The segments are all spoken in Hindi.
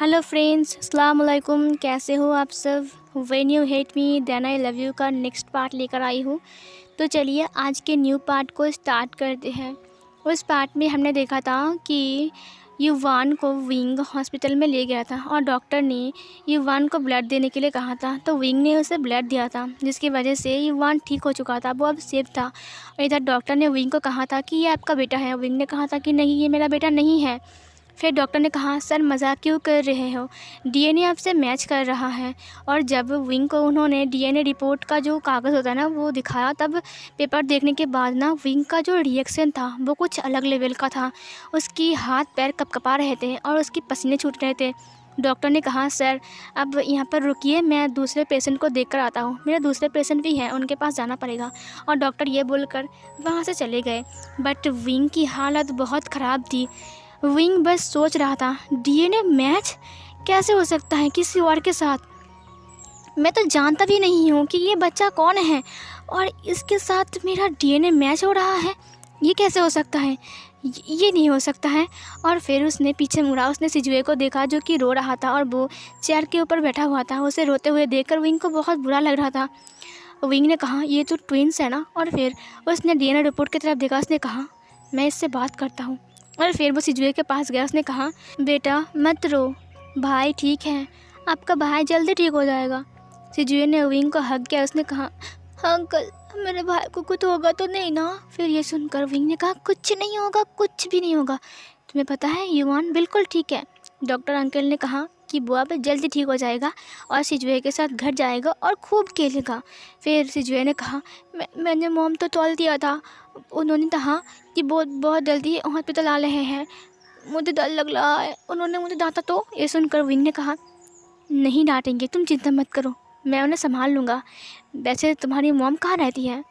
हेलो फ्रेंड्स, अस्सलाम वालेकुम। कैसे हो आप सब। When you hate me then I love you का नेक्स्ट पार्ट लेकर आई हूँ। तो चलिए आज के न्यू पार्ट को स्टार्ट करते हैं। उस पार्ट में हमने देखा था कि युवान को विंग हॉस्पिटल में ले गया था और डॉक्टर ने युवान को ब्लड देने के लिए कहा था। तो विंग ने उसे ब्लड दिया था, जिसकी वजह से युवान ठीक हो चुका था, वो अब सेफ था। और इधर डॉक्टर ने विंग को कहा था कि ये आपका बेटा है। विंग ने कहा था कि नहीं, ये मेरा बेटा नहीं है। फिर डॉक्टर ने कहा, सर मजाक क्यों कर रहे हो, डीएनए आपसे मैच कर रहा है। और जब विंग को उन्होंने डीएनए रिपोर्ट का जो कागज़ होता है ना वो दिखाया, तब पेपर देखने के बाद ना विंग का जो रिएक्शन था वो कुछ अलग लेवल का था। उसकी हाथ पैर कपकपा रहे थे और उसकी पसीने छूट रहे थे। डॉक्टर ने कहा, सर अब यहाँ पर रुकिए, मैं दूसरे पेशेंट को देख कर आता हूँ, मेरे दूसरे पेशेंट भी हैं, उनके पास जाना पड़ेगा। और डॉक्टर ये बोलकर वहाँ से चले गए। बट विंग की हालत बहुत ख़राब थी। विंग बस सोच रहा था, डीएनए मैच कैसे हो सकता है किसी और के साथ। मैं तो जानता भी नहीं हूँ कि ये बच्चा कौन है और इसके साथ मेरा डीएनए मैच हो रहा है। ये कैसे हो सकता है, ये नहीं हो सकता है। और फिर उसने पीछे मुड़ा, उसने सिजुए को देखा जो कि रो रहा था और वो चेयर के ऊपर बैठा हुआ था। उसे रोते हुए देखकर विंग को बहुत बुरा लग रहा था। विंग ने कहा, ये तो ट्विंस है ना। और फिर उसने डीएनए रिपोर्ट की तरफ देखा। उसने कहा, मैं इससे बात करता हूँ। और फिर वो सिजुए के पास गया। उसने कहा, बेटा मत रो, भाई ठीक है, आपका भाई जल्दी ठीक हो जाएगा। सिजुए ने विंग को हग किया। उसने कहा, अंकल मेरे भाई को कुछ होगा तो नहीं ना। फिर ये सुनकर विंग ने कहा, कुछ नहीं होगा, कुछ भी नहीं होगा, तुम्हें पता है युवान बिल्कुल ठीक है। डॉक्टर अंकल ने कहा कि वो अब जल्दी ठीक हो जाएगा और सिजुए के साथ घर जाएगा और खूब खेलेगा। फिर सिजुए ने कहा, मैंने मॉम तो तोल दिया था, उन्होंने कहा कि बहुत जल्दी हॉस्पिटल आ रहे हैं, मुझे डर लग रहा है, उन्होंने मुझे डांटा। तो ये सुनकर विंग ने कहा, नहीं डांटेंगे, तुम चिंता मत करो, मैं उन्हें संभाल लूँगा। वैसे तुम्हारी मॉम कहाँ रहती है।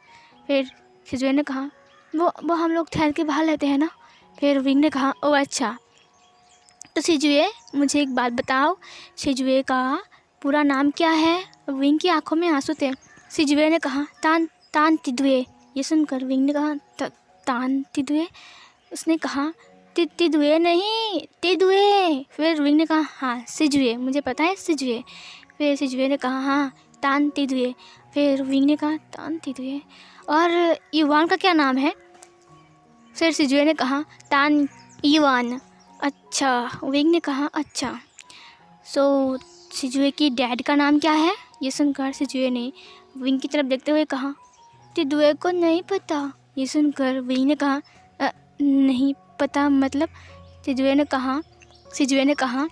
फिर सिजुए ने कहा, वो हम लोग ठहर के बाहर रहते हैं ना। फिर विंग ने कहा, ओह अच्छा। तो सिजुए मुझे एक बात बताओ, सिजुए का पूरा नाम क्या है। विंग की आंखों में आंसू थे। सिजुए ने कहा, तान तिदुए। ये सुनकर विंग ने कहा, तान तिदुए। उसने कहा, तिदुए नहीं, तिदुए। फिर विंग ने कहा, हाँ सिजुए, मुझे पता है सिजुए। फिर सिजुए ने कहा, हाँ तान तिदुए। फिर विंग ने कहा, तान तिदुए। और युवान का क्या नाम है। फिर सिजुए ने कहा, तान युवान। अच्छा। विंग ने कहा, अच्छा। सो सिजुए की डैड का नाम क्या है। ये सुनकर सिजुए ने विंग की तरफ देखते हुए कहा, तिदुए को नहीं पता। ये सुनकर विंग ने कहा, नहीं पता मतलब। सिजुए ने कहा,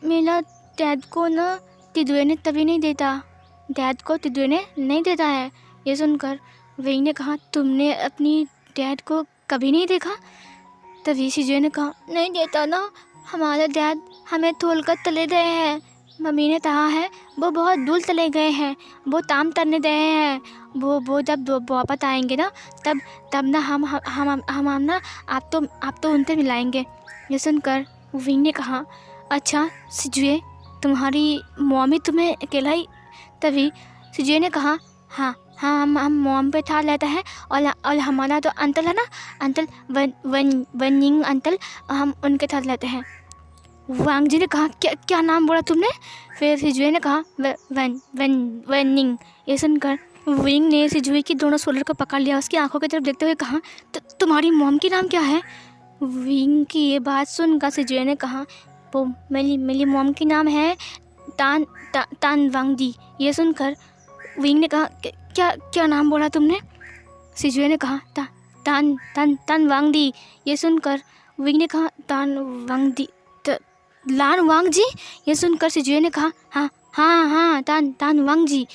मेरा डैड को ना तिदुए ने तभी नहीं देता, डैड को तिदुए ने नहीं देता है। ये सुनकर विंग ने कहा, तुमने अपनी डैड को कभी नहीं देखा। तभी सिजुए ने कहा, नहीं देता ना, हमारे डैड हमें तोल कर चले गए हैं, मम्मी ने कहा है वो बहुत दूर चले गए हैं, वो काम करने गए हैं, वो जब वापस आएंगे ना तब ना हम ना आप तो उनसे मिलाएंगे। ये सुनकर विंग ने कहा, अच्छा सिजुए, तुम्हारी मम्मी तुम्हें अकेला ही। तभी सिजुए ने कहा, हाँ हम मॉम पे था लेता है और हमारा तो अंकल है ना, अंकल वनिंग अंकल, हम उनके साथ लेते हैं। वांग जी ने कहा, क्या नाम बोला तुमने। फिर सिजुए ने कहा, वनिंग। ये सुनकर विंग ने सिजुए की दोनों शोल्डर को पकड़ लिया। उसकी आंखों की तरफ देखते हुए कहा, तुम्हारी मॉम की नाम क्या है। विंग की ये बात सुनकर सिजुए ने कहा, वो मेरी मॉम की नाम है तान वांग जी। ये सुनकर विंग ने कहा, क्या नाम बोला तुमने। सिजुए ने कहा, तान वांग दी। ये सुनकर विंग ने कहा, तान वांग दी, लान वांग जी। ये सुनकर सिजुए ने कहा, हाँ तान वांग जी।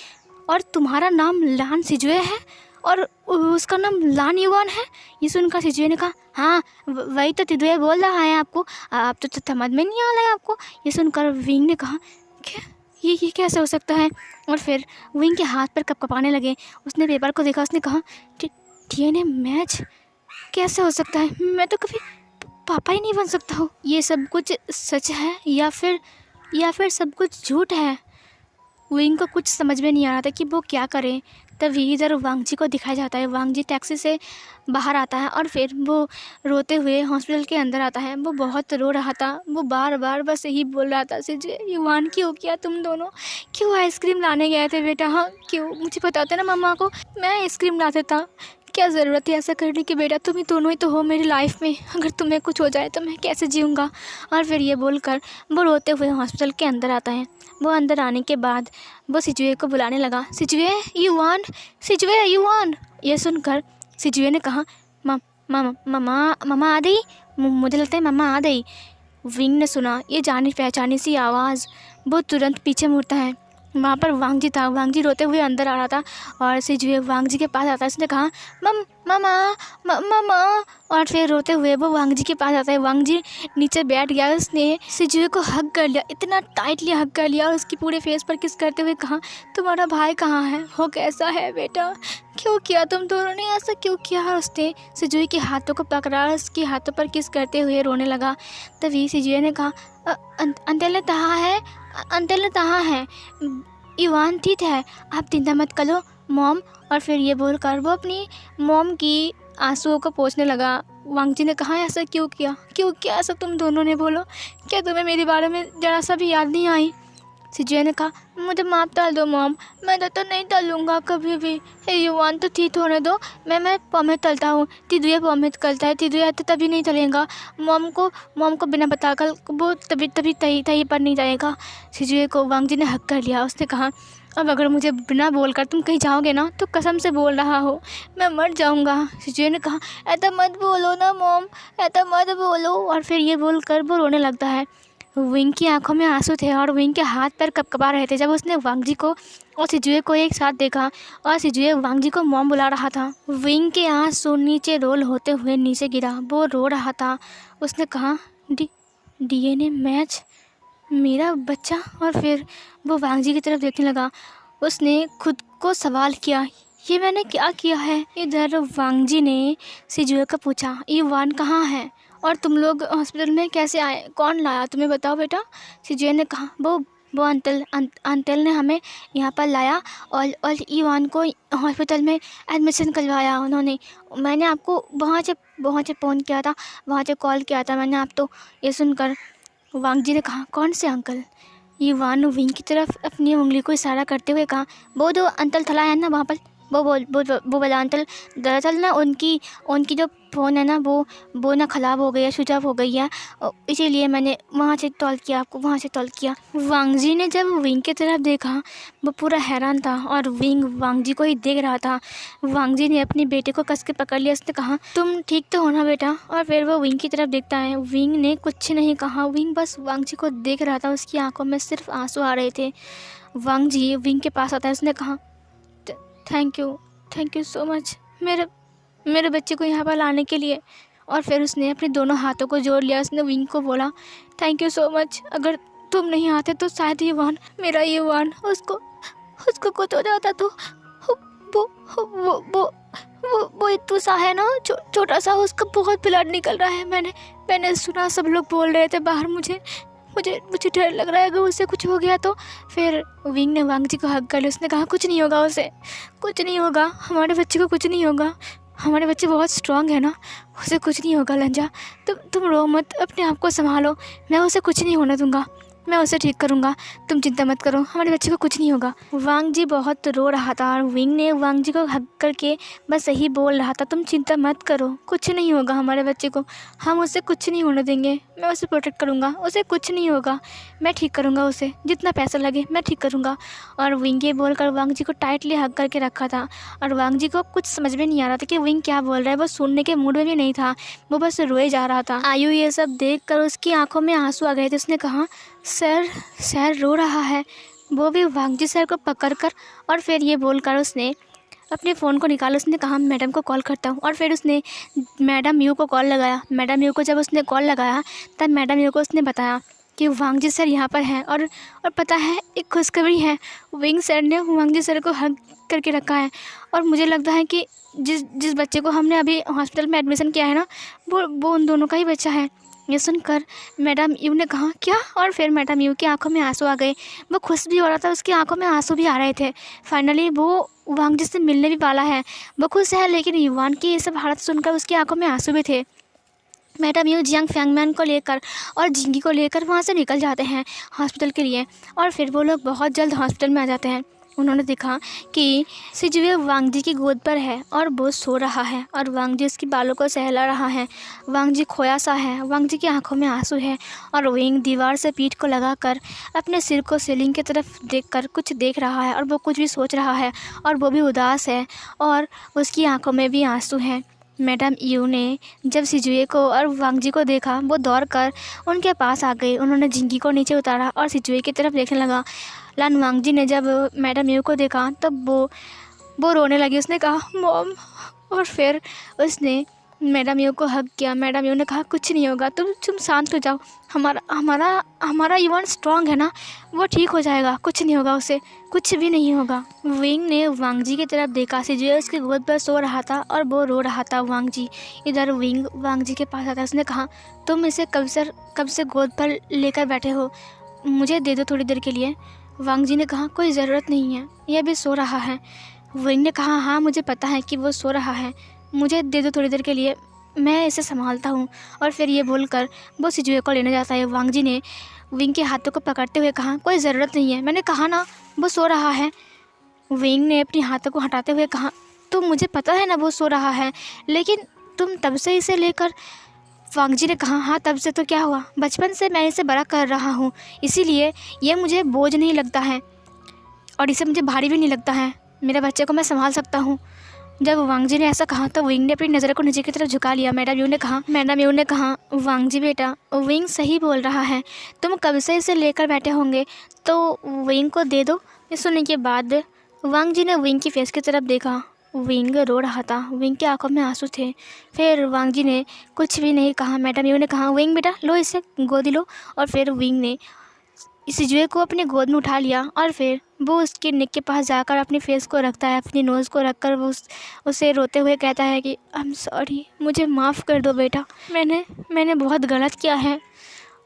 और तुम्हारा नाम लान सिजुए है और उसका नाम लान युवान है। ये सुनकर सिजुए ने कहा, हाँ वही तो तिदुए बोल रहा है आपको, आप तो समझ में नहीं आ रहा है आपको। ये सुनकर विंग ने कहा, क्या ये कैसे हो सकता है। और फिर विंग के हाथ पर कपकपाने लगे। उसने पेपर को देखा। उसने कहा, डीएनए मैच कैसे हो सकता है, मैं तो कभी पापा ही नहीं बन सकता हूँ। ये सब कुछ सच है या फिर सब कुछ झूठ है। विंग को कुछ समझ में नहीं आ रहा था कि वो क्या करे। तभी इधर वांगजी को दिखाया जाता है। वांगजी टैक्सी से बाहर आता है और फिर वो रोते हुए हॉस्पिटल के अंदर आता है। वो बहुत रो रहा था, वो बार बार बस यही बोल रहा था, सिजु युवान क्यों किया तुम दोनों, क्यों आइसक्रीम लाने गए थे बेटा, हाँ क्यों, मुझे बताते ना मम्मा को, मैं आइसक्रीम ला देता, क्या ज़रूरत है ऐसा करने की बेटा, तुम ही दोनों ही तो हो मेरी लाइफ में, अगर तुम्हें कुछ हो जाए तो मैं कैसे जीऊँगा। और फिर ये बोलकर वो रोते हुए हॉस्पिटल के अंदर आता है। वो अंदर आने के बाद वो सिजुए को बुलाने लगा, सिजुए युवान। ये सुनकर सिजुए ने कहा, मम्मा आ गई, मुझे लगता है मम्मा आ गई। विंग ने सुना ये जानी पहचानी सी आवाज़, वो तुरंत पीछे मुड़ता है। वहाँ पर वांगजी था। वांगजी रोते हुए अंदर आ रहा था और सिजुए वांगजी के पास आता है। उसने कहा मम्मा, और फिर रोते हुए वो वांगजी के पास आता है। वांगजी नीचे बैठ गया। उसने सिजुए को हग कर लिया, इतना टाइटली हग कर लिया और उसकी पूरे फेस पर किस करते हुए कहा, तुम्हारा भाई कहाँ है, वो कैसा है बेटा, क्यों किया तुम दोनों ने ऐसा, क्यों किया। और उसने सिजुए के हाथों को पकड़ा और उसके हाथों पर किस करते हुए रोने लगा। तभी सिजुए ने कहा, अंकल ने कहा है, युवान ठीक है, आप चिंता मत करो मॉम। और फिर ये बोलकर वो अपनी मॉम की आंसुओं को पोंछने लगा। वांगजी ने कहा, ऐसा क्यों किया ऐसा तुम दोनों ने, बोलो क्या तुम्हें मेरे बारे में ज़रा सा भी याद नहीं आई। सिजुए ने कहा, मुझे माफ़ डाल दो मॉम, मैं तो नहीं डालूँगा कभी भी, युवान तो ठीक होने दो, मैं पॉमेट तलता हूँ, तिदुए पॉमेट करता है, तिदुए तो तभी नहीं चलेगा, मॉम को बिना बताकर वो तभी तही पर नहीं जाएगा। सिजुए को वांगजी ने हक कर लिया। उसने कहा, अब अगर मुझे बिना बोलकर तुम कहीं जाओगे ना तो कसम से बोल रहा हो मैं मर जाऊँगा। सिजुए ने कहा, ऐसा मत बोलो ना मॉम, ऐसा मत बोलो। और फिर ये बोलकर वो रोने लगता है। विंग की आंखों में आंसू थे और विंग के हाथ पैर कपकपा रहे थे जब उसने वांगजी को और सिजुए को एक साथ देखा और सिजुए वांगजी को मॉम बुला रहा था। विंग के आंसू नीचे रोल होते हुए नीचे गिरा। वो रो रहा था। उसने कहा, डीएनए मैच, मेरा बच्चा। और फिर वो वांगजी की तरफ देखने लगा। उसने खुद को सवाल किया, ये मैंने क्या किया है। इधर वांगजी ने सिजुए को पूछा, युवान कहाँ है और तुम लोग हॉस्पिटल में कैसे आए, कौन लाया तुम्हें, बताओ बेटा। सिजुए ने कहा, वो अंकल ने हमें यहाँ पर लाया और युवान को हॉस्पिटल में एडमिशन करवाया उन्होंने। मैंने आपको वहाँ से फ़ोन किया था, वहाँ से कॉल किया था मैंने आप। तो ये सुनकर वांगजी ने कहा, कौन से अंकल। युवान विंग की तरफ अपनी उंगली को इशारा करते हुए कहा, वो जो अंकल थला है ना वहाँ पर, वो बोला अंकल, दरअसल ना उनकी जो फ़ोन है ना वो ना ख़राब हो गई है, स्विच ऑफ हो गई है, इसीलिए मैंने वहाँ से कॉल किया आपको, वहाँ से कॉल किया। वांगजी ने जब विंग की तरफ देखा वो पूरा हैरान था और विंग वांगजी को ही देख रहा था। वांगजी ने अपने बेटे को कस के पकड़ लिया। उसने कहा, तुम ठीक तो हो ना बेटा। और फिर वो विंग की तरफ देखता है। विंग ने कुछ नहीं कहा। विंग बस वांगजी को देख रहा था। उसकी आंखों में सिर्फ आंसू आ रहे थे। वांगजी विंग के पास आता है। उसने कहा, थैंक यू सो मच मेरे बच्चे को यहाँ पर लाने के लिए। और फिर उसने अपने दोनों हाथों को जोड़ लिया। उसने विंग को बोला, थैंक यू सो मच, अगर तुम नहीं आते तो शायद मेरा उसको कुछ हो जाता। तो वो इतना सा है ना, छोटा सा, उसका बहुत ब्लड निकल रहा है। मैंने सुना, सब लोग बोल रहे थे बाहर। मुझे डर लग रहा है अगर उससे कुछ हो गया तो। फिर विंग ने वांगजी को हग कर लिया। उसने कहा, कुछ नहीं होगा उसे, कुछ नहीं होगा, हमारे बच्चे को कुछ नहीं होगा, हमारे बच्चे बहुत स्ट्रांग है ना, उसे कुछ नहीं होगा। लंजा, तुम रो मत, अपने आप को संभालो, मैं उसे कुछ नहीं होने दूंगा, मैं उसे ठीक करूँगा, तुम चिंता मत करो, हमारे बच्चे को कुछ नहीं होगा। वांगजी बहुत रो रहा था और विंग ने वांगजी को हग करके बस यही बोल रहा था, तुम चिंता मत करो, कुछ नहीं होगा हमारे बच्चे को, हम उसे कुछ नहीं होने देंगे, मैं उसे प्रोटेक्ट करूँगा, उसे कुछ नहीं होगा, मैं ठीक करूँगा उसे, जितना पैसा लगे मैं ठीक करूँगा। और विंग ये बोलकर वांगजी को टाइटली हग करके रखा था और वांगजी को कुछ समझ में नहीं आ रहा था कि विंग क्या बोल रहा है। वो सुनने के मूड में भी नहीं था, वो बस रोए जा रहा था। आयु ये सब देख कर उसकी आंखों में आंसू आ गए थे। उसने कहा, सर रो रहा है, वो भी वांगजी सर को पकड़कर। और फिर ये बोलकर उसने अपने फ़ोन को निकाला। उसने कहा, मैडम को कॉल करता हूँ। और फिर उसने मैडम यू को कॉल लगाया। मैडम यू को जब उसने कॉल लगाया तब मैडम यू को उसने बताया कि वांगजी सर यहाँ पर हैं और पता है एक खुशखबरी है, विंग सर ने वांगजी सर को हग करके रखा है। और मुझे लगता है कि जिस बच्चे को हमने अभी हॉस्पिटल में एडमिशन किया है ना, वो उन दोनों का ही बच्चा है। ये सुनकर मैडम यू ने कहा क्या, और फिर मैडम यू की आंखों में आंसू आ गए। वो खुश भी हो रहा था, उसकी आंखों में आंसू भी आ रहे थे। फाइनली वो वांग जी से मिलने भी वाला है। वो खुश है, लेकिन युवान की ये सब हालत सुनकर उसकी आंखों में आंसू भी थे। मैडम यू जियांग फैंगमैन को लेकर और जिंगी को लेकर वहाँ से निकल जाते हैं हॉस्पिटल के लिए, और फिर वो लोग बहुत जल्द हॉस्पिटल में आ जाते हैं। उन्होंने देखा कि सिजुए वांग जी की गोद पर है और वो सो रहा है, और वांग जी उसके बालों को सहला रहा है। वांग जी खोया सा है, वांग जी की आंखों में आंसू है, और विंग दीवार से पीठ को लगाकर अपने सिर को सीलिंग की तरफ देखकर कुछ देख रहा है, और वो कुछ भी सोच रहा है, और वो भी उदास है, और उसकी आंखों में भी आंसू हैं। मैडम यू ने जब सिजुए को और वांग जी को देखा, वो दौड़कर उनके पास आ गई। उन्होंने जिंगी को नीचे उतारा और सिजुए की तरफ देखने लगा। लान वांग जी ने जब मैडम यू को देखा तब वो रोने लगी। उसने कहा मॉम, और फिर उसने मैडम यू को हग किया। मैडम यू ने कहा कुछ नहीं होगा, तुम शांत हो जाओ, हमारा युवान स्ट्रांग है ना, वो ठीक हो जाएगा, कुछ नहीं होगा, उसे कुछ भी नहीं होगा। विंग ने वांग जी की तरफ देखा। सिजुए उसकी गोद पर सो रहा था और वो रो रहा था। वांग जी इधर विंग वांग जी के पास आता। उसने कहा तुम इसे कब से गोद पर लेकर बैठे हो, मुझे दे दो थोड़ी देर के लिए। वांग जी ने कहा कोई ज़रूरत नहीं है, यह भी सो रहा है। विंग ने कहा हाँ मुझे पता है कि वो सो रहा है, मुझे दे दो थोड़ी देर के लिए, मैं इसे संभालता हूँ। और फिर ये बोलकर वो सिजुए को लेने जाता है। वांग जी ने विंग के हाथों को पकड़ते हुए कहा कोई ज़रूरत नहीं है, मैंने कहा ना वो सो रहा है। विंग ने अपने हाथों को हटाते हुए कहा तो मुझे पता है ना वो सो रहा है, लेकिन तुम तब से इसे लेकर। वांग जी ने कहा हाँ तब से तो क्या हुआ, बचपन से मैं इसे बड़ा कर रहा हूँ, इसीलिए ये मुझे बोझ नहीं लगता है और इसे मुझे भारी भी नहीं लगता है, मेरे बच्चे को मैं संभाल सकता हूँ। जब वांग जी ने ऐसा कहा तो विंग ने अपनी नज़र को नीचे की तरफ झुका लिया। मैडम यू ने कहा वांग जी बेटा, विंग सही बोल रहा है, तुम कब से इसे लेकर बैठे होंगे, तो विंग को दे दो। ये सुनने के बाद वांग जी ने विंग की फेस की तरफ देखा। विंग रो रहा था, विंग की आंखों में आंसू थे। फिर वांग जी ने कुछ भी नहीं कहा। मैडम यू ने कहा विंग बेटा लो इसे गोदी लो, और फिर विंग ने सिजुए को अपनी गोद में उठा लिया, और फिर वो उसके नेक के पास जाकर अपनी फेस को रखता है, अपनी नोज़ को रखकर वो उसे रोते हुए कहता है कि आई एम सॉरी, मुझे माफ़ कर दो बेटा, मैंने बहुत गलत किया है।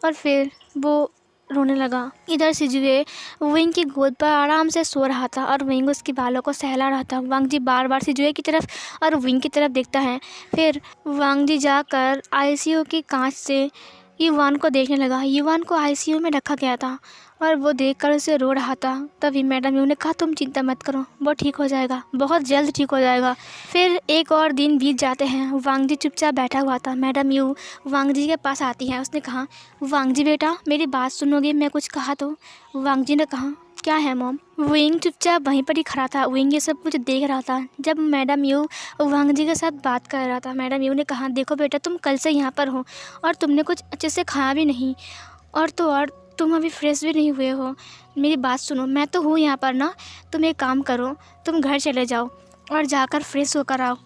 और फिर वो रोने लगा। इधर सिजुए विंग की गोद पर आराम से सो रहा था और विंग उसके बालों को सहला रहा था। वांग जी बार बार सिजुए की तरफ और विंग की तरफ देखता है। फिर वांग जी जाकर आईसीयू की कांच से युवान को देखने लगा। युवान को आईसीयू में रखा गया था और वो देखकर उसे रो रहा था। तभी मैडम यू ने कहा तुम चिंता मत करो, वो ठीक हो जाएगा, बहुत जल्द ठीक हो जाएगा। फिर एक और दिन बीत जाते हैं। वांग जी चुपचाप बैठा हुआ था। मैडम यू वांग जी के पास आती है। उसने कहा वांग जी बेटा मेरी बात सुनोगे, मैं कुछ कहा तो। वांग जी ने कहा क्या है मॉम। विंग चुपचाप वहीं पर ही खड़ा था। विंग ये सब कुछ देख रहा था जब मैडम यू वांग जी के साथ बात कर रहा था। मैडम यू ने कहा देखो बेटा तुम कल से यहाँ पर हो और तुमने कुछ अच्छे से खाया भी नहीं, और तुम अभी फ्रेश भी नहीं हुए हो। मेरी बात सुनो, मैं तो हूँ यहाँ पर ना, तुम एक काम करो, तुम घर चले जाओ और जाकर फ्रेश होकर आओ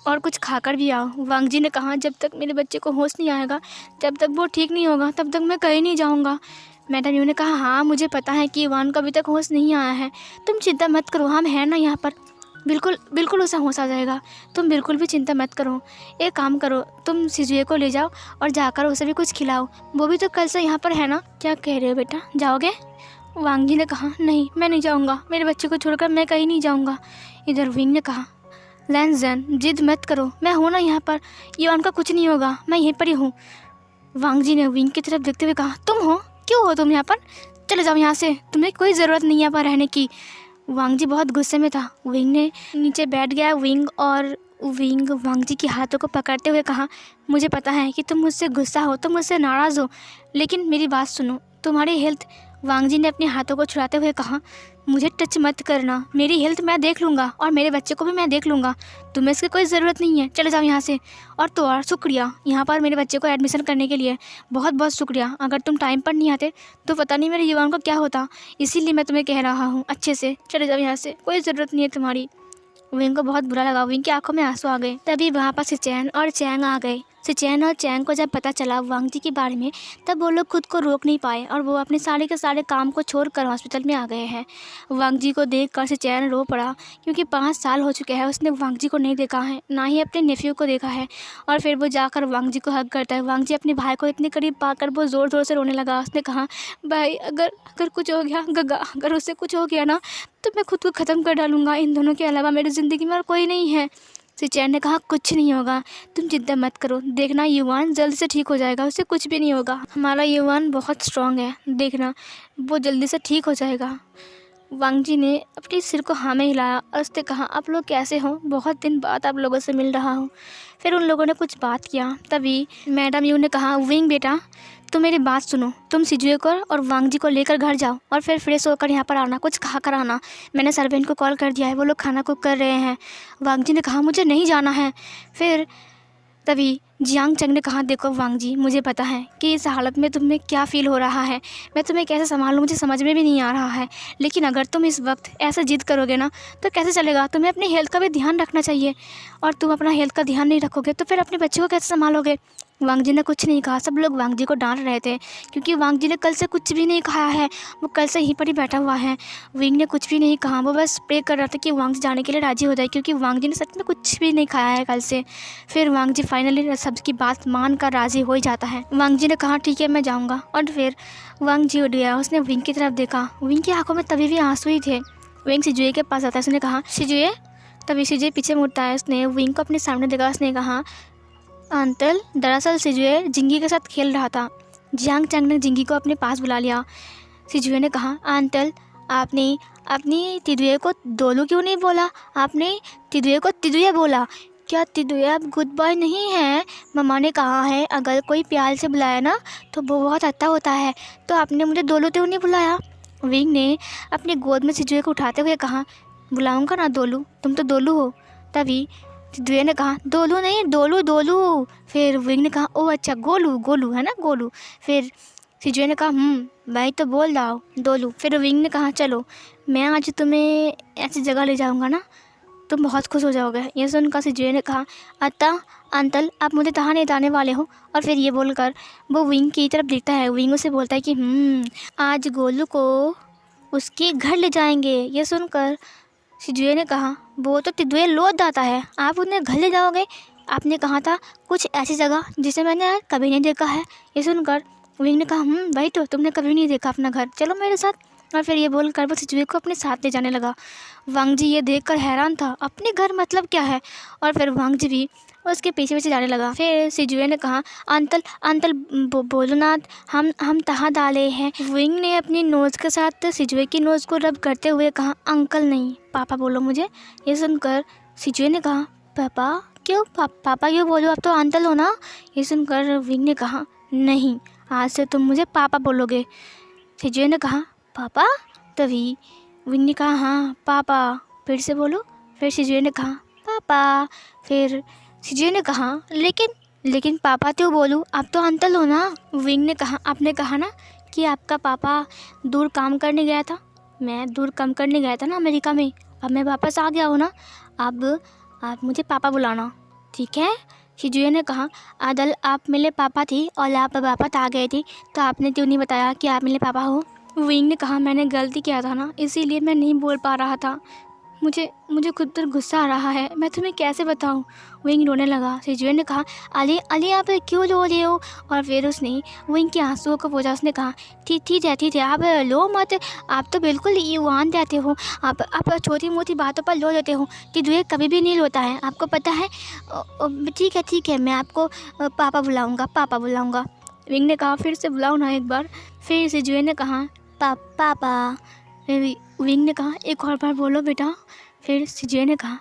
और कुछ खाकर भी आओ। वांग जी ने कहा जब तक मेरे बच्चे को होश नहीं आएगा, जब तक वो ठीक नहीं होगा, तब तक मैं कहीं नहीं जाऊँगा। मैडम यू ने कहा हाँ मुझे पता है कि वान को अभी तक होश नहीं आया है, तुम चिंता मत करो, हम हैं ना यहाँ पर, बिल्कुल उसे होश आ जाएगा, तुम बिल्कुल भी चिंता मत करो। एक काम करो, तुम सिजुए को ले जाओ और जाकर उसे भी कुछ खिलाओ, वो भी तो कल से यहाँ पर है ना। क्या कह रहे हो बेटा, जाओगे। वांग जी ने कहा नहीं मैं नहीं जाऊँगा, मेरे बच्चे को छोड़कर मैं कहीं नहीं जाऊँगा। इधर विंग ने कहा लैंजन जिद मत करो, मैं हूँ ना यहाँ पर, ये उनका कुछ नहीं होगा, मैं यहीं पर ही हूँ। वांग जी ने विंग की तरफ देखते हुए कहा तुम हो, क्यों हो तुम यहाँ पर, चले जाओ यहाँ से, तुम्हें कोई ज़रूरत नहीं है यहाँ पर रहने की। वांग जी बहुत गुस्से में था। विंग ने नीचे बैठ गया। विंग वांग जी के हाथों को पकड़ते हुए कहा मुझे पता है कि तुम मुझसे गुस्सा हो, तुम मुझसे नाराज़ हो, लेकिन मेरी बात सुनो, तुम्हारी हेल्थ। वांग जी ने अपने हाथों को छुड़ाते हुए कहा मुझे टच मत करना, मेरी हेल्थ मैं देख लूँगा और मेरे बच्चे को भी मैं देख लूँगा, तुम्हें इसकी कोई ज़रूरत नहीं है, चले जाओ यहाँ से। और शुक्रिया यहाँ पर मेरे बच्चे को एडमिशन करने के लिए, बहुत बहुत शुक्रिया, अगर तुम टाइम पर नहीं आते तो पता नहीं मेरे युवाओं को क्या होता, इसीलिए मैं तुम्हें कह रहा हूँ अच्छे से चले जाओ यहाँ से, कोई ज़रूरत नहीं है तुम्हारी। विंग को बहुत बुरा लगा, विंग की आंखों में आंसू आ गए। तभी वहाँ पर चैन और चैंग आ गए। सिचेन और चैंग को जब पता चला वांग जी के बारे में, तब वो लोग खुद को रोक नहीं पाए और वो अपने सारे के सारे काम को छोड़कर हॉस्पिटल में आ गए हैं। वांग जी को देखकर सिचेन रो पड़ा, क्योंकि 5 साल हो चुके हैं उसने वांग जी को नहीं देखा है, ना ही अपने नेफ्यू को देखा है। और फिर वो जाकर वांग जी को हग करता है। वांग जी अपने भाई को इतने करीब पाकर वो ज़ोर ज़ोर से रोने लगा। उसने कहा, भाई अगर कुछ हो गया गगा, अगर उससे कुछ हो गया ना तो मैं खुद को ख़त्म कर डालूँगा। इन दोनों के अलावा मेरी ज़िंदगी में और कोई नहीं है। सिचेन ने कहा, कुछ नहीं होगा, तुम चिंता मत करो, देखना युवान जल्दी से ठीक हो जाएगा, उससे कुछ भी नहीं होगा। हमारा युवान बहुत स्ट्रांग है, देखना वो जल्दी से ठीक हो जाएगा। वांग जी ने अपने सिर को हाँ में हिलाया और उसने कहा, आप लोग कैसे हो, बहुत दिन बाद आप लोगों से मिल रहा हूँ। फिर उन लोगों ने कुछ बात किया। तभी मैडम यू ने कहा, विंग बेटा तुम मेरी बात सुनो, तुम सिजुए को और वांग जी को लेकर घर जाओ और फिर फ्रेश होकर यहाँ पर आना, कुछ खा कर आना। मैंने सर्वेंट को कॉल कर दिया है, वो लोग खाना कुक कर रहे हैं। वांग जी ने कहा, मुझे नहीं जाना है। फिर तभी जियांग चंग ने कहा, देखो वांग जी, मुझे पता है कि इस हालत में तुम्हें क्या फ़ील हो रहा है, मैं तुम्हें कैसे संभालूं मुझे समझ में भी नहीं आ रहा है, लेकिन अगर तुम इस वक्त ऐसा जिद करोगे ना तो कैसे चलेगा। तुम्हें अपनी हेल्थ का भी ध्यान रखना चाहिए, और तुम अपना हेल्थ का ध्यान नहीं रखोगे तो फिर अपने बच्चे को कैसे संभालोगे। वांग जी ने कुछ नहीं कहा। सब लोग वांग जी को डांट रहे थे, क्योंकि वांग जी ने कल से कुछ भी नहीं खाया है, वो कल से यहीं पर ही बैठा हुआ है। विंग ने कुछ भी नहीं कहा, वो बस प्रे कर रहा था कि वांग जी जाने के लिए राज़ी हो जाए, क्योंकि वांग जी ने सच में कुछ भी नहीं खाया है कल से। फिर वांग जी फाइनली सबकी बात मान कर राज़ी हो ही जाता है। वांग जी ने कहा, ठीक है मैं जाऊँगा, और फिर वांग जी उठ गया। उसने विंग की तरफ देखा, विंग की आंखों में तभी भी आंसू ही थे। विंग सिजुए के पास आता है, उसने कहा, सिजुए। तभी सिजुए पीछे मुड़ता है, उसने विंग को अपने सामने देखा। उसने कहा, अंकल दरअसल सिजुए जिंगी के साथ खेल रहा था। जियांग चंग ने जिंगी को अपने पास बुला लिया। सिजुए ने कहा, अंकल आपने अपनी तिदुए को दोलू क्यों नहीं बोला, आपने तिदुए को तिदुए बोला। क्या तिदुए अब गुड बॉय नहीं है? मम्मा ने कहा है अगर कोई प्यार से बुलाया ना तो वो बहुत अच्छा होता है, तो आपने मुझे दोलू क्यों नहीं बुलाया। विंग ने अपनी गोद में सिजुए को उठाते हुए कहा, बुलाऊंगा ना दोलू, तुम तो दोलू हो। तभी सिजुए ने कहा, दोलू नहीं दोलू दोलू। फिर विंग ने कहा, ओह अच्छा गोलू, गोलू है ना गोलू। फिर सिजुए ने कहा, मैं तो बोल रहा हूँ दोलू। फिर विंग ने कहा, चलो मैं आज तुम्हें ऐसी जगह ले जाऊँगा ना तुम बहुत खुश हो जाओगे। ये सुनकर सिजुए ने कहा, अतः अंकल आप मुझे कहाँ ले जाने वाले हो। और फिर ये बोलकर वो विंग की तरफ देखता है। विंग उसे बोलता है कि आज गोलू को उसके घर ले जाएंगे। ये सुनकर सिजुए ने कहा, वो तो तिदुए लौट जाता है, आप उन्हें घर ले जाओगे। आपने कहा था कुछ ऐसी जगह जिसे मैंने कभी नहीं देखा है। ये सुनकर विंग ने कहा, भाई तो तुमने कभी नहीं देखा अपना घर, चलो मेरे साथ। और फिर ये बोलकर वो सिजुए को अपने साथ ले जाने लगा। वांग जी ये देखकर हैरान था, अपने घर मतलब क्या है। और फिर वांग जी भी उसके पीछे पीछे जाने लगा। फिर सिजुए ने कहा, अंकल बोलो ना, हम तहाँ डाले हैं। विंग ने अपनी नोज़ के साथ सिजुए की नोज़ को रब करते हुए कहा, अंकल नहीं पापा बोलो मुझे। ये सुनकर सिजुए ने कहा, पापा क्यों, पापा क्यों बोलो, अब तो अंकल हो ना। ये सुनकर विंग ने कहा, नहीं आज से तुम मुझे पापा बोलोगे। सिजुए ने कहा, पापा। तभी विंग ने कहा, हाँ पापा, फिर से बोलो। फिर सिजुए ने कहा, पापा। फिर सिजुए ने कहा, लेकिन पापा तो बोलूँ, आप तो अंकल हो ना। विंग ने कहा, आपने कहा ना कि आपका पापा दूर काम करने गया था, मैं दूर काम करने गया था ना अमेरिका में, अब मैं वापस आ गया हूँ ना, अब आप मुझे पापा बुलाना, ठीक है। सिजुए ने कहा, आदल आप मेरे पापा थी और आप वापस आ गए थे, तो आपने क्यों नहीं बताया कि आप मेरे पापा हो। विंग ने कहा, मैंने गलती किया था ना, इसीलिए मैं नहीं बोल पा रहा था, मुझे खुद पर गुस्सा आ रहा है, मैं तुम्हें कैसे बताऊं। विंग रोने लगा। सिजुए ने कहा, अली आप क्यों रो रहे हो। और फिर उसने विंग के आंसुओं को पोंछा। उसने कहा, ठीक है आप लो मत, आप तो बिल्कुल युवान रहते हो, आप छोटी मोटी बातों पर लो लेते हो। तिदुए कभी भी नहीं रोता है, आपको पता है। ठीक है मैं आपको पापा बुलाऊँगा। विंग ने कहा, फिर से बुलाओ ना एक बार। फिर सिजुए ने कहा, पापा। फिर विंग ने कहा, एक और बार बोलो बेटा। फिर सिजुए ने कहा,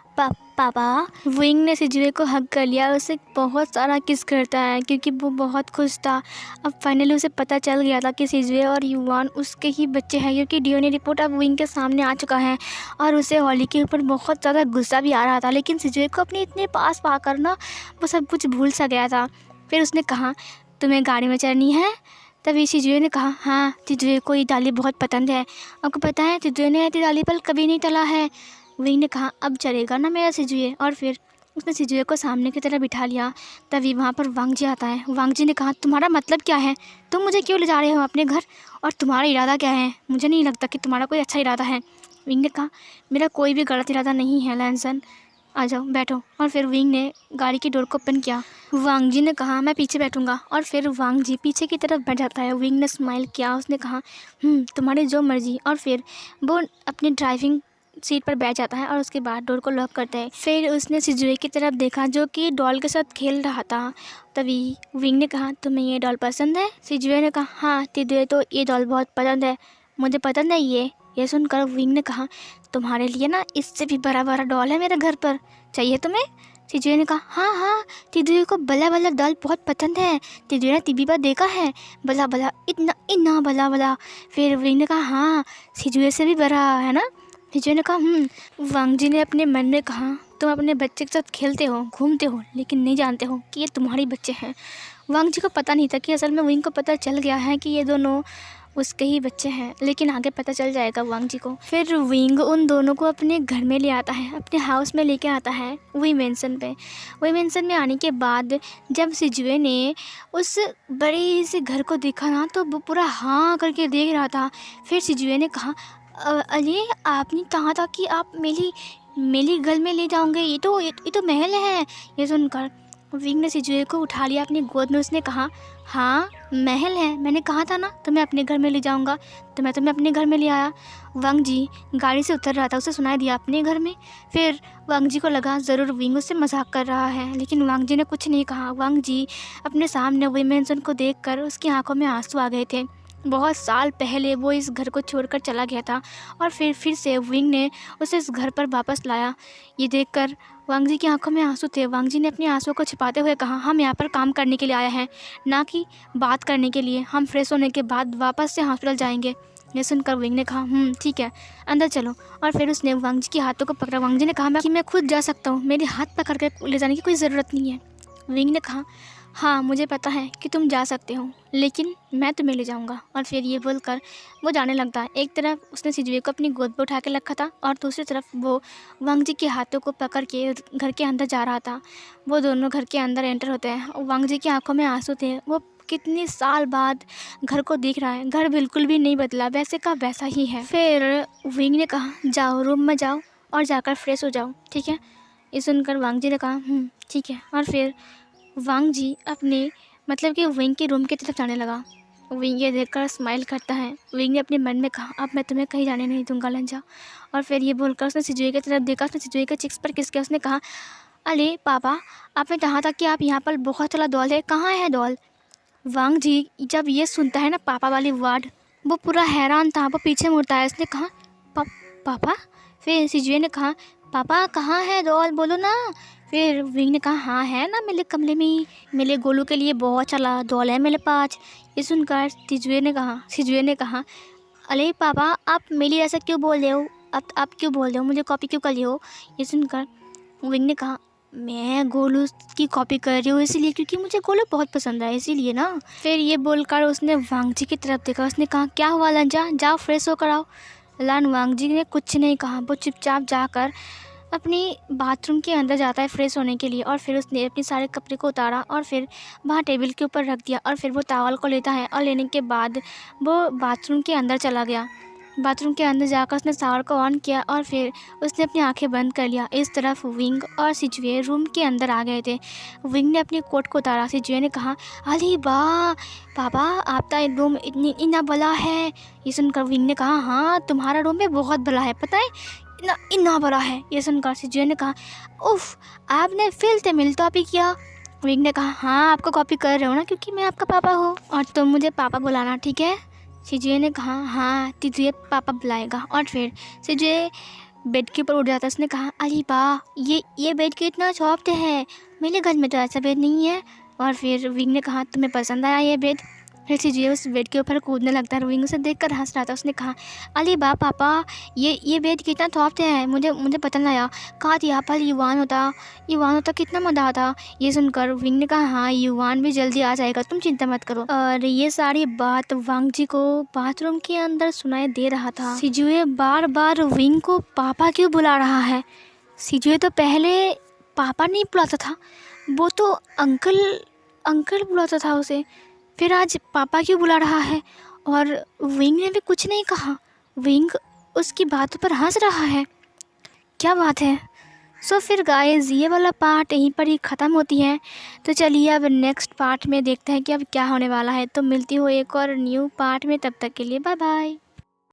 पापा। विंग ने सिजुए को हग कर लिया, उसे बहुत सारा किस करता है, क्योंकि वो बहुत खुश था। अब फाइनली उसे पता चल गया था कि सिजुए और युवान उसके ही बच्चे हैं, क्योंकि डीएनए रिपोर्ट अब विंग के सामने आ चुका है। और उसे हॉली के ऊपर बहुत ज़्यादा गुस्सा भी आ रहा था, लेकिन सिजुए को अपने इतने पास पाकर ना वो सब कुछ भूल सा गया था। फिर उसने कहा, तुम्हें गाड़ी में चढ़नी है। तभी सिजुए ने कहा, हाँ तिदुए को ये दाली बहुत पसंद है, आपको पता है तिदुए ने दाली पर कभी नहीं तला है। विंग ने कहा, अब चलेगा ना मेरा सिजुए। और फिर उसने सिजुए को सामने की तरफ बिठा लिया। तभी वहाँ पर वांग जी आता है। वांग जी ने कहा, तुम्हारा मतलब क्या है? तुम मुझे क्यों ले जा रहे हो अपने घर, और तुम्हारा इरादा क्या है? मुझे नहीं लगता कि तुम्हारा कोई अच्छा इरादा है। विंग ने कहा, मेरा कोई भी गलत इरादा नहीं है लैनसन, आ जाओ बैठो। और फिर विंग ने गाड़ी की डोर को ओपन किया। वांग जी ने कहा, मैं पीछे बैठूंगा। और फिर वांग जी पीछे की तरफ बैठ जाता है। विंग ने स्माइल किया, उसने कहा, तुम्हारी जो मर्जी। और फिर वो अपनी ड्राइविंग सीट पर बैठ जाता है और उसके बाद डोर को लॉक करता है। फिर उसने सिजुए की तरफ देखा जो कि डॉल के साथ खेल रहा था। तभी विंग ने कहा, तुम्हें ये डॉल पसंद है? सिजुए ने कहा, हाँ तिजुए तो ये डॉल बहुत पसंद है, मुझे पसंद है ये सुनकर विंग ने कहा, तुम्हारे लिए ना इससे भी बड़ा बड़ा डॉल है मेरे घर पर, चाहिए तुम्हें? सिजुए ने कहा, हाँ हाँ, तिजुए को बला बला डॉल बहुत पसंद है, तिजुए ने टीवी पर देखा है, बला बला, इतना इतना बला बला। फिर विंग ने कहा, हाँ सिजुए से भी बड़ा है ना? सिजुए ने कहा। वांग जी ने अपने मन में कहा, तुम अपने बच्चे के साथ खेलते हो, घूमते हो, लेकिन नहीं जानते हो कि ये तुम्हारे बच्चे हैं। वांग जी को पता नहीं था कि असल में विंग को पता चल गया है कि ये दोनों उसके ही बच्चे हैं, लेकिन आगे पता चल जाएगा वांग जी को। फिर विंग उन दोनों को अपने घर में ले आता है, अपने हाउस में लेके आता है वही मेंशन पे। वही मेंशन में आने के बाद जब सिजुए ने उस बड़े से घर को देखा ना, तो वो पूरा हाँ करके देख रहा था। फिर सिजुए ने कहा, अरे आपने कहा था कि आप मेरी घर में ले जाओगे, ये तो महल है। ये सुनकर विंग ने सिजुए को उठा लिया अपनी गोद में। उसने कहा, हाँ महल है, मैंने कहा था ना तुम्हें अपने घर में ले जाऊंगा, तो मैं तुम्हें अपने घर में ले आया। वांग जी गाड़ी से उतर रहा था, उसे सुनाई दिया अपने घर में। फिर वांग जी को लगा ज़रूर विंग उससे मजाक कर रहा है, लेकिन वांग जी ने कुछ नहीं कहा। वांग जी अपने सामने वही मेंशन को देखकर उसकी आंखों में आंसू आ गए थे। बहुत साल पहले वो इस घर को छोड़कर चला गया था और फिर से विंग ने उसे इस घर पर वापस लाया। ये देखकर वांग जी की आंखों में आंसू थे। वांग जी ने अपने आंसुओं को छिपाते हुए कहा, हम यहाँ पर काम करने के लिए आए हैं, ना कि बात करने के लिए। हम फ्रेश होने के बाद वापस से हॉस्पिटल जाएंगे। ये सुनकर विंग ने कहा, ठीक है, अंदर चलो। और फिर उसने वांग जी के हाथों को पकड़ा। वांग जी ने कहा, मैं खुद जा सकता हूँ, मेरे हाथ पकड़ के ले जाने की कोई ज़रूरत नहीं है। विंग ने कहा, हाँ मुझे पता है कि तुम जा सकते हो, लेकिन मैं तुम्हें ले जाऊंगा। और फिर ये बोलकर वो जाने लगता है। एक तरफ उसने सिजुए को अपनी गोद पर उठा के रखा था और दूसरी तरफ वो वांग जी के हाथों को पकड़ के घर के अंदर जा रहा था। वो दोनों घर के अंदर एंटर होते हैं। वांग जी की आंखों में आंसू थे। वो कितने साल बाद घर को देख रहा है। घर बिल्कुल भी नहीं बदला, वैसे का वैसा ही है। फिर विंग ने कहा, जाओ रूम में जाओ और जाकर फ्रेश हो जाओ, ठीक है? ये सुनकर वांग जी ने कहा, ठीक है। और फिर वांग जी अपने मतलब कि विंग के रूम की तरफ जाने लगा। विंग ये देखकर स्माइल करता है। विंग ने अपने मन में कहा, अब मैं तुम्हें कहीं जाने नहीं दूंगा लंजा। और फिर ये बोलकर उसने सिजुए की तरफ देखा। उसने सिजुए के चिक्स पर किस किया। उसने कहा, अरे पापा, आपने कहा था कि आप यहाँ पर बहुत सारा डॉल है, कहाँ है डॉल? वांग जी जब ये सुनता है ना पापा वाली वर्ड, वो पूरा हैरान था। वो पीछे मुड़ता है। उसने कहा, पापा? फिर सिजुए ने कहा, पापा कहाँ है डॉल, बोलो ना। फिर विंग ने कहा, हाँ है ना मेरे कमरे में ही, मेरे गोलू के लिए बहुत चला डॉल है मेरे पास। ये सुनकर सिजुए ने कहा, अरे पापा आप मेरी ऐसा क्यों बोल रहे हो, आप क्यों बोल रहे हो, मुझे कॉपी क्यों कर रहे हो? ये सुनकर विंग ने कहा, मैं गोलू की कॉपी कर रही हूँ इसलिए, क्योंकि मुझे गोलू बहुत पसंद है इसीलिए ना। फिर ये बोलकर उसने वांग जी की तरफ देखा। उसने कहा, क्या हुआ लंजा, जाओ फ्रेश होकर आओ। वांग जी ने कुछ नहीं कहा। वो चुपचाप जाकर अपनी बाथरूम के अंदर जाता है फ्रेश होने के लिए। और फिर उसने अपने सारे कपड़े को उतारा और फिर वहाँ टेबल के ऊपर रख दिया। और फिर वो टॉवल को लेता है और लेने के बाद वो बाथरूम के अंदर चला गया। बाथरूम के अंदर जाकर उसने शावर को ऑन किया और फिर उसने अपनी आंखें बंद कर लिया। इस तरफ विंग और सिजुए रूम के अंदर आ गए थे। विंग ने अपनी कोट को उतारा। सिजुए ने कहा, अरे वाह पापा, आपका रूम इतना बड़ा है। ये सुनकर विंग ने कहा, हाँ तुम्हारा रूम भी बहुत बड़ा है, पता है, इतना बड़ा है। ये सुनकर सिजुए ने कहा, उफ, आपने फिर से मिल तो भी किया। विंग ने कहा, हाँ आपको कॉपी कर रहे हो ना, क्योंकि मैं आपका पापा हूँ और तुम मुझे पापा बुलाना, ठीक है? सिजुए ने कहा, हाँ तुझे पापा बुलाएगा। और फिर सिजुए बेड के ऊपर उठ जाता है। उसने कहा, अरे वाह, ये बेड कितना सॉफ्ट है, मेरे घर में तो ऐसा बेड नहीं है। और फिर विंग ने कहा, तुम्हें पसंद आया ये बेड? फिर सिजुए उस बेड के ऊपर कूदने लगता है। विंग उसे देखकर हंस रहा था। उसने कहा, अरे वाह पापा, ये बेड कितना सॉफ्ट है, मुझे पसंद आया। कहा था यहाँ पर युवान होता कितना मज़ा आता। ये सुनकर विंग ने कहा, हाँ युवान भी जल्दी आ जाएगा, तुम चिंता मत करो। और ये सारी बात वांग जी को बाथरूम के अंदर सुनाई दे रहा था। सिजुए बार बार विंग को पापा क्यों बुला रहा है? सिजुए तो पहले पापा नहीं बुलाता था, वो तो अंकल अंकल बुलाता था उसे। फिर आज पापा क्यों बुला रहा है? और विंग ने भी कुछ नहीं कहा, विंग उसकी बातों पर हंस रहा है। क्या बात है? सो फिर गाइस ये वाला पार्ट यहीं पर ही ख़त्म होती है। तो चलिए अब नेक्स्ट पार्ट में देखते हैं कि अब क्या होने वाला है। तो मिलती हूँ एक और न्यू पार्ट में, तब तक के लिए बाय बाय।